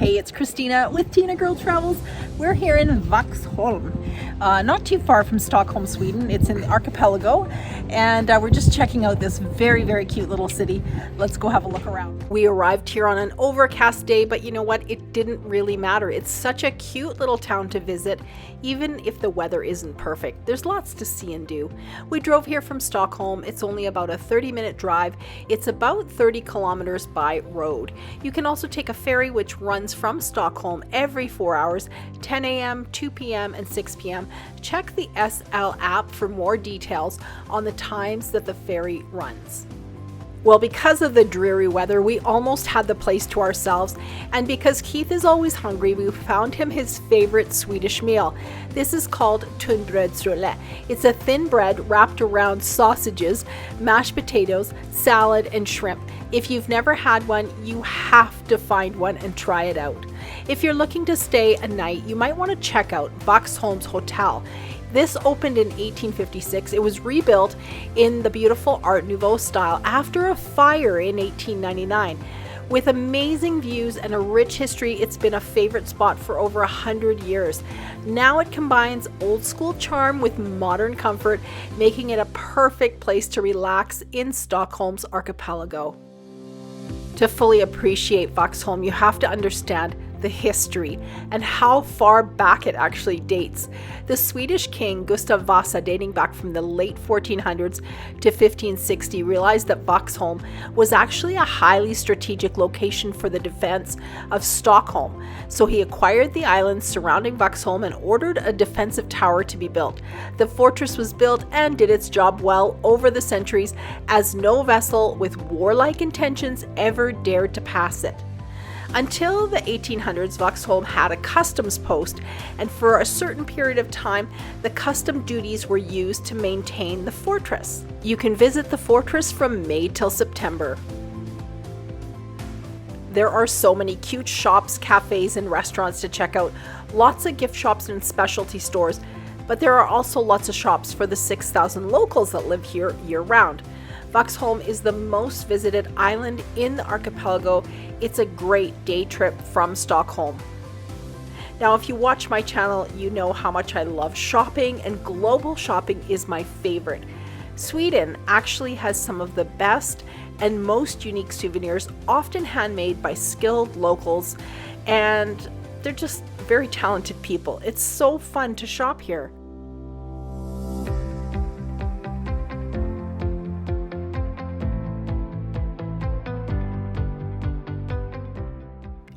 Hey, it's Christina with Tinagirl Travels. We're here in Vaxholm, not too far from Stockholm, Sweden. It's in the archipelago, and we're just checking out this very, very cute little city. Let's go have a look around. We arrived here on an overcast day, but you know what? It didn't really matter. It's such a cute little town to visit, even if the weather isn't perfect. There's lots to see and do. We drove here from Stockholm. It's only about a 30-minute drive. It's about 30 kilometers by road. You can also take a ferry which runs from Stockholm every 4 hours, 10 a.m., 2 p.m., and 6 p.m. Check the SL app for more details on the times that the ferry runs. Well, because of the dreary weather, we almost had the place to ourselves, and because Keith is always hungry, we found him his favorite Swedish meal. This is called Tunnbrödsrulle. It's a thin bread wrapped around sausages, mashed potatoes, salad, and shrimp. If you've never had one, you have to find one and try it out. If you're looking to stay a night, you might want to check out Vaxholm's hotel. This opened in 1856. It was rebuilt in the beautiful Art Nouveau style after a fire in 1899. With amazing views and a rich history, it's been a favorite spot for over 100 years. Now it combines old school charm with modern comfort, making it a perfect place to relax in Stockholm's archipelago. To fully appreciate Vaxholm, you have to understand the history and how far back it actually dates. The Swedish king Gustav Vasa, dating back from the late 1400s to 1560, realized that Vaxholm was actually a highly strategic location for the defense of Stockholm. So he acquired the islands surrounding Vaxholm and ordered a defensive tower to be built. The fortress was built and did its job well over the centuries, as no vessel with warlike intentions ever dared to pass it. Until the 1800s, Vaxholm had a customs post, and for a certain period of time, the custom duties were used to maintain the fortress. You can visit the fortress from May till September. There are so many cute shops, cafes, and restaurants to check out, lots of gift shops and specialty stores, but there are also lots of shops for the 6,000 locals that live here year-round. Vaxholm is the most visited island in the archipelago. It's a great day trip from Stockholm. Now, if you watch my channel, you know how much I love shopping, and global shopping is my favorite. Sweden actually has some of the best and most unique souvenirs, often handmade by skilled locals, and they're just very talented people. It's so fun to shop here.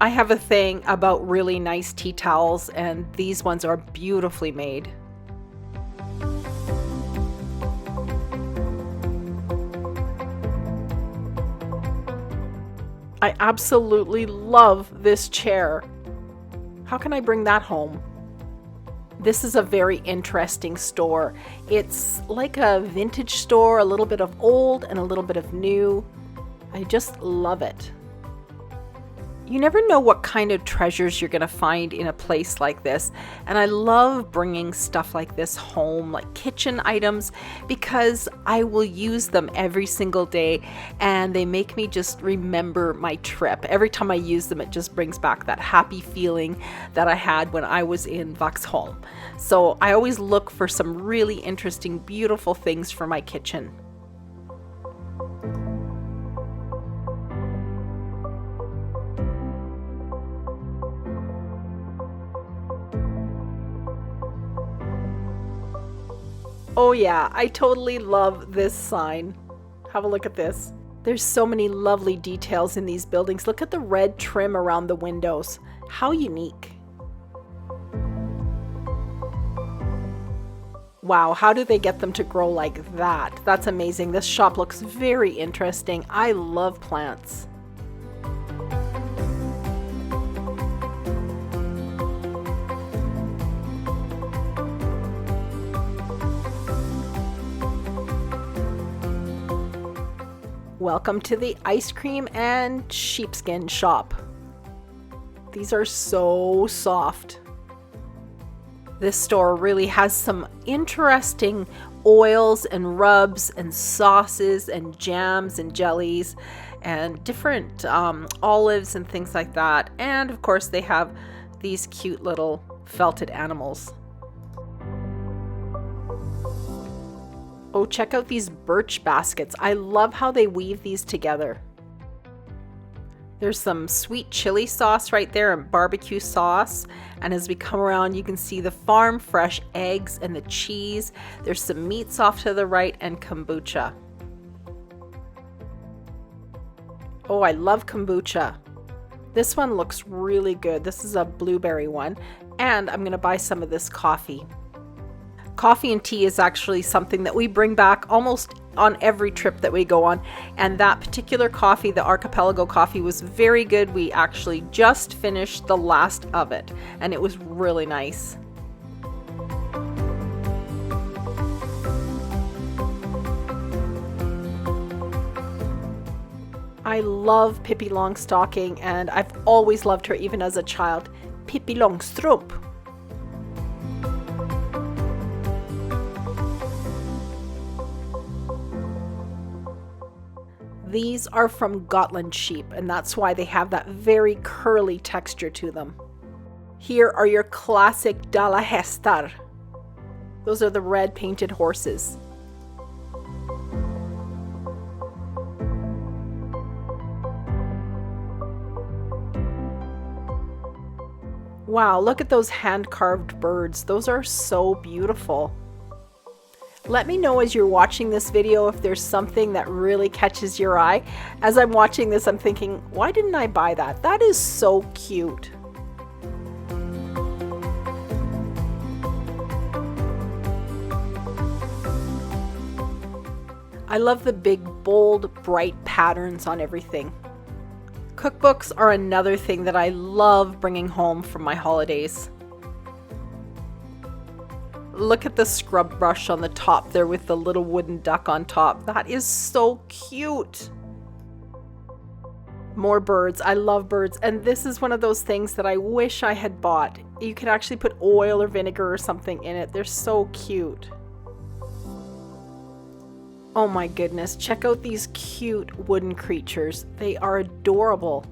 I have a thing about really nice tea towels, and these ones are beautifully made. I absolutely love this chair. How can I bring that home? This is a very interesting store. It's like a vintage store, a little bit of old and a little bit of new. I just love it. You never know what kind of treasures you're going to find in a place like this, and I love bringing stuff like this home, like kitchen items, because I will use them every single day, and they make me just remember my trip. Every time I use them, it just brings back that happy feeling that I had when I was in Vaxholm. So I always look for some really interesting, beautiful things for my kitchen. Oh yeah, I totally love this sign. Have a look at this. There's so many lovely details in these buildings. Look at the red trim around the windows. How unique. Wow, how do they get them to grow like that? That's amazing. This shop looks very interesting. I love plants. Welcome to the ice cream and sheepskin shop. These are so soft. This store really has some interesting oils and rubs and sauces and jams and jellies. and different olives and things like that. And of course they have these cute little felted animals. Oh, check out these birch baskets. I love how they weave these together. There's some sweet chili sauce right there and barbecue sauce. And as we come around, you can see the farm fresh eggs and the cheese. There's some meats off to the right and kombucha. Oh, I love kombucha. This one looks really good. This is a blueberry one. And I'm gonna buy some of this coffee. Coffee and tea is actually something that we bring back almost on every trip that we go on, and that particular coffee, the Archipelago coffee, was very good. We actually just finished the last of it and it was really nice. I love Pippi Longstocking, and I've always loved her even as a child. Pippi Longstrump. These are from Gotland sheep, and that's why they have that very curly texture to them. Here are your classic dalahästar. Those are the red painted horses. Wow, look at those hand-carved birds. Those are so beautiful. Let me know as you're watching this video if there's something that really catches your eye. As I'm watching this, I'm thinking, why didn't I buy that? That is so cute. I love the big, bold, bright patterns on everything. Cookbooks are another thing that I love bringing home from my holidays. Look at the scrub brush on the top there with the little wooden duck on top. That is so cute. More birds. I love birds. And this is one of those things that I wish I had bought. You could actually put oil or vinegar or something in it. They're so cute. Oh my goodness. Check out these cute wooden creatures. They are adorable.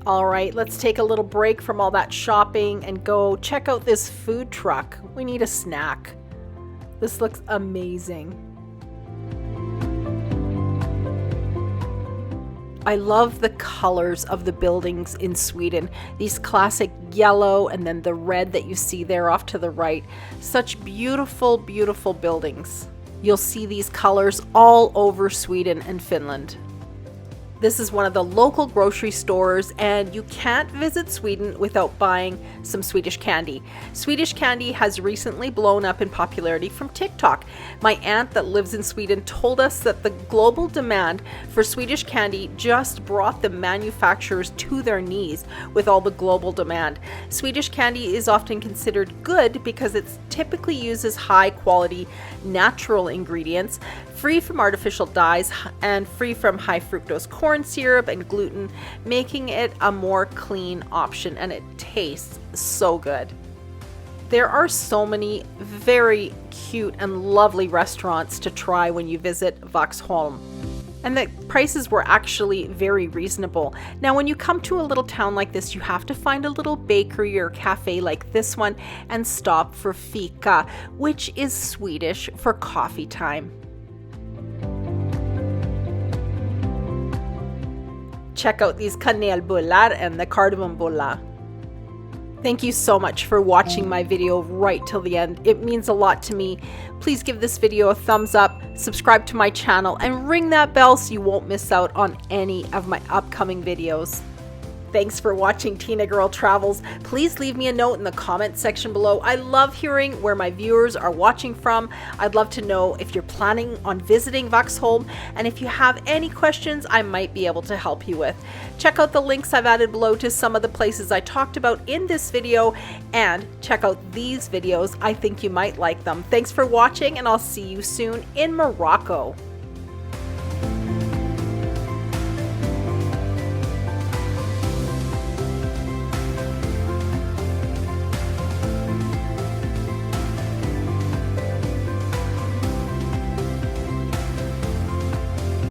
All right, let's take a little break from all that shopping and go check out this food truck. We need a snack. This looks amazing. I love the colors of the buildings in Sweden. These classic yellow and then the red that you see there off to the right. Such beautiful, beautiful buildings. You'll see these colors all over Sweden and Finland. This is one of the local grocery stores, and you can't visit Sweden without buying some Swedish candy. Swedish candy has recently blown up in popularity from TikTok. My aunt that lives in Sweden told us that the global demand for Swedish candy just brought the manufacturers to their knees with all the global demand. Swedish candy is often considered good because it typically uses high quality natural ingredients, free from artificial dyes and free from high fructose corn syrup and gluten, making it a more clean option, and it tastes so good. There are so many very cute and lovely restaurants to try when you visit Vaxholm. And the prices were actually very reasonable. Now, when you come to a little town like this, you have to find a little bakery or cafe like this one and stop for Fika, which is Swedish for coffee time. Check out these kanelbullar and the kardemumbulla. Thank you so much for watching my video right till the end. It means a lot to me. Please give this video a thumbs up, subscribe to my channel, and ring that bell so you won't miss out on any of my upcoming videos. Thanks for watching Tinagirl Travels. Please leave me a note in the comment section below. I love hearing where my viewers are watching from. I'd love to know if you're planning on visiting Vaxholm, and if you have any questions I might be able to help you with. Check out the links I've added below to some of the places I talked about in this video, and check out these videos. I think you might like them. Thanks for watching, and I'll see you soon in Morocco.